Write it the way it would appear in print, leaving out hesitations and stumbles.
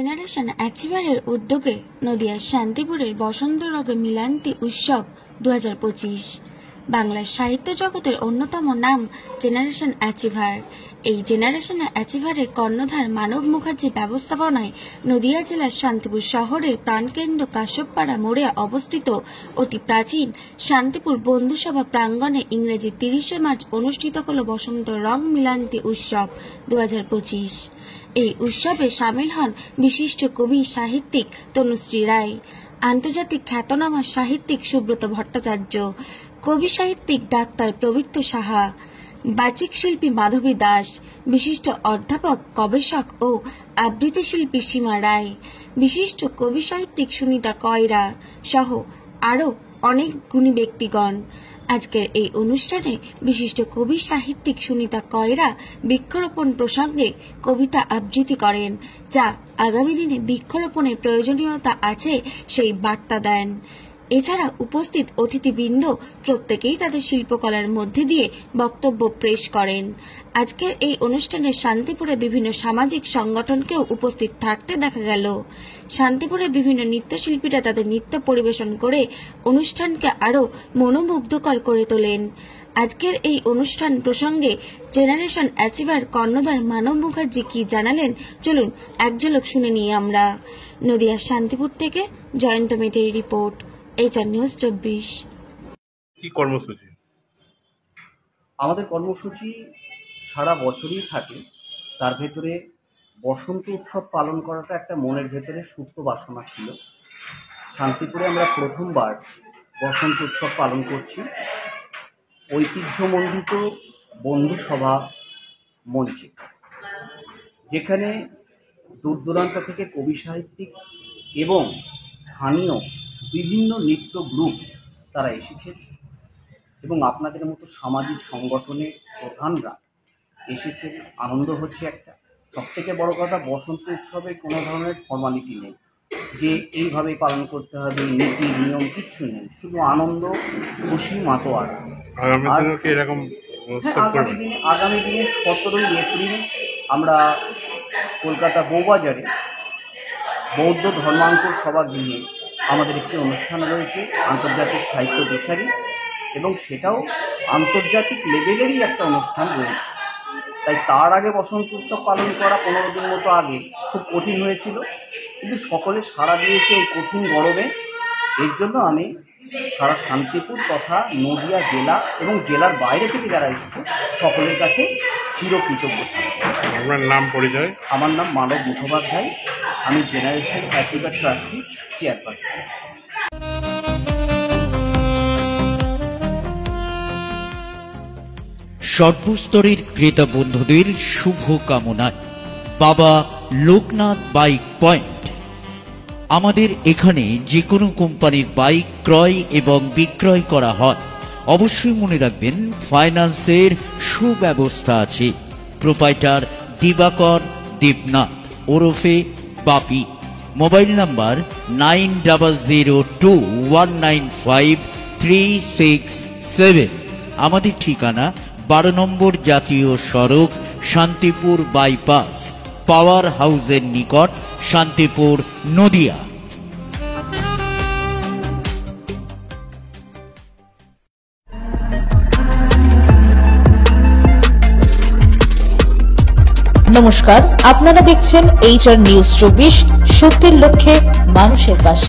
Generation অ্যাচিভারের উদ্যোগে নদিয়ার শান্তিপুরের বসন্তরাগে মিলান্তি উৎসব 2025। বাংলার সাহিত্য জগতের অন্যতম নাম জেনারেশন অ্যাচিভার। এই জেনারেশন অ্যাচিভারের কর্ণধার মানব মুখার্জি ব্যবস্থাপনায় নদিয়া জেলার শান্তিপুর শহরের প্রাণকেন্দ্র কাশ্যপপাড়া মোড়ে অবস্থিত অতি প্রাচীন শান্তিপুর বন্ধুসভা প্রাঙ্গণে ইংরেজি 30শে মার্চ অনুষ্ঠিত হল বসন্ত রং মিলান্তি উৎসব 2025। এই উৎসবে সামিল হন বিশিষ্ট কবি সাহিত্যিক তনুশ্রী রায়, আন্তর্জাতিক খ্যাতনামা সাহিত্যিক সুব্রত ভট্টাচার্য, কবি সাহিত্যিক ডাক্তার প্রবৃত্ত সাহা, বাচিক শিল্পী মাধবী দাস, বিশিষ্ট অধ্যাপক গবেষক ও আবৃত্তি শিল্পী সীমা রায়, বিশিষ্ট কবি সাহিত্যিক সুনিতা কয়রা সহ আরও অনেক গুণী ব্যক্তিগণ। আজকের এই অনুষ্ঠানে বিশিষ্ট কবি সাহিত্যিক সুনিতা কয়রা বৃক্ষরোপণ প্রসঙ্গে কবিতা আবৃত্তি করেন, যা আগামী দিনে বৃক্ষরোপণের প্রয়োজনীয়তা আছে সেই বার্তা দেন। এছাড়া উপস্থিত অতিথিবৃন্দ প্রত্যেকেই তাদের শিল্পকলার মধ্যে দিয়ে বক্তব্য পেশ করেন। আজকের এই অনুষ্ঠানে শান্তিপুরে বিভিন্ন সামাজিক সংগঠনকেও উপস্থিত থাকতে দেখা গেল। শান্তিপুরে বিভিন্ন নৃত্যশিল্পীরা তাদের নৃত্য পরিবেশন করে অনুষ্ঠানকে আরও মনোমুগ্ধকর করে তোলেন। আজকের এই অনুষ্ঠান প্রসঙ্গে জেনারেশন অ্যাচিভার কর্ণধার মানব মুখার্জি কি জানালেন, চলুন এক ঝলক শুনে নিই আমরা। নদিয়ার শান্তিপুর থেকে জয়ন্ত মেটের রিপোর্ট, HR নিউজ 24। কি কর্মসূচি? আমাদের কর্মসূচি সারা বছরই থাকে, তার ভেতরে বসন্ত উৎসব পালন করাটা একটা মনের ভেতরে সুপ্ত বাসনা ছিল। শান্তিপুরে আমরা প্রথমবার বসন্ত উৎসব পালন করছি ঐতিহ্যমণ্ডিত বন্ধুসভা মঞ্চে, যেখানে দূর দূরান্ত থেকে কবি সাহিত্যিক এবং স্থানীয় বিভিন্ন নৃত্য গ্রুপ তারা এসেছেন এবং আপনাদের মতো সামাজিক সংগঠনের প্রধানরা এসেছেন। আনন্দ হচ্ছে একটা। সবথেকে বড় কথা, বসন্ত উৎসবে কোনো ধরনের ফর্মালিটি নেই যে এইভাবে পালন করতে হবে, নীতি নিয়ম কিচ্ছু নেই, শুধু আনন্দ, খুশি, মাতোয়ারা। আগামী দিনে 17ই এপ্রিল আমরা কলকাতা বউবাজারে বৌদ্ধ ধর্মাঙ্কুর সভাগৃহে আমাদের একটি অনুষ্ঠান রয়েছে, আন্তর্জাতিক সাহিত্য দিশারি, এবং সেটাও আন্তর্জাতিক লেভেলেরই একটা অনুষ্ঠান রয়েছে। তাই তার আগে বসন্ত উৎসব পালন করা 15 দিন মতো আগে খুব কঠিন হয়েছিল, কিন্তু সকলে সাড়া দিয়েছে এই কঠিন গরমে। এর জন্য আমি সারা শান্তিপুর তথা নদিয়া জেলা এবং জেলার বাইরে থেকে যারা এসেছে সকলের কাছে চিরকৃতজ্ঞ থাকব। আপনার নাম, পরিচয়? আমার নাম মানব মুখোপাধ্যায়, আমি জেনারেশন অ্যাচিভার ট্রাস্টি চেয়ারপারসন। সর্বস্তরের ক্রেতা বন্ধুদের শুভ কামনায় বাবা লোকনাথ বাইক পয়েন্ট। আমাদের এখানে যে কোনো কোম্পানির বাইক ক্রয় এবং বিক্রয় করা হয়। অবশ্যই মনে রাখবেন, ফাইন্যান্সের সুব্যবস্থা আছে। প্রোপাইটার দিবাকর দেবনাথ ওরফে বাপি। Mobile number 9002195367। আমাদের ঠিকানা 12 নম্বর জাতীয় সড়ক, শান্তিপুর বাইপাস, পাওয়ার হাউসের নিকট, শান্তিপুর, নদিয়া। নমস্কার, আপনারা দেখছেন HR নিউজ 24, সত্যের লক্ষ্যে মানুষের পাশে।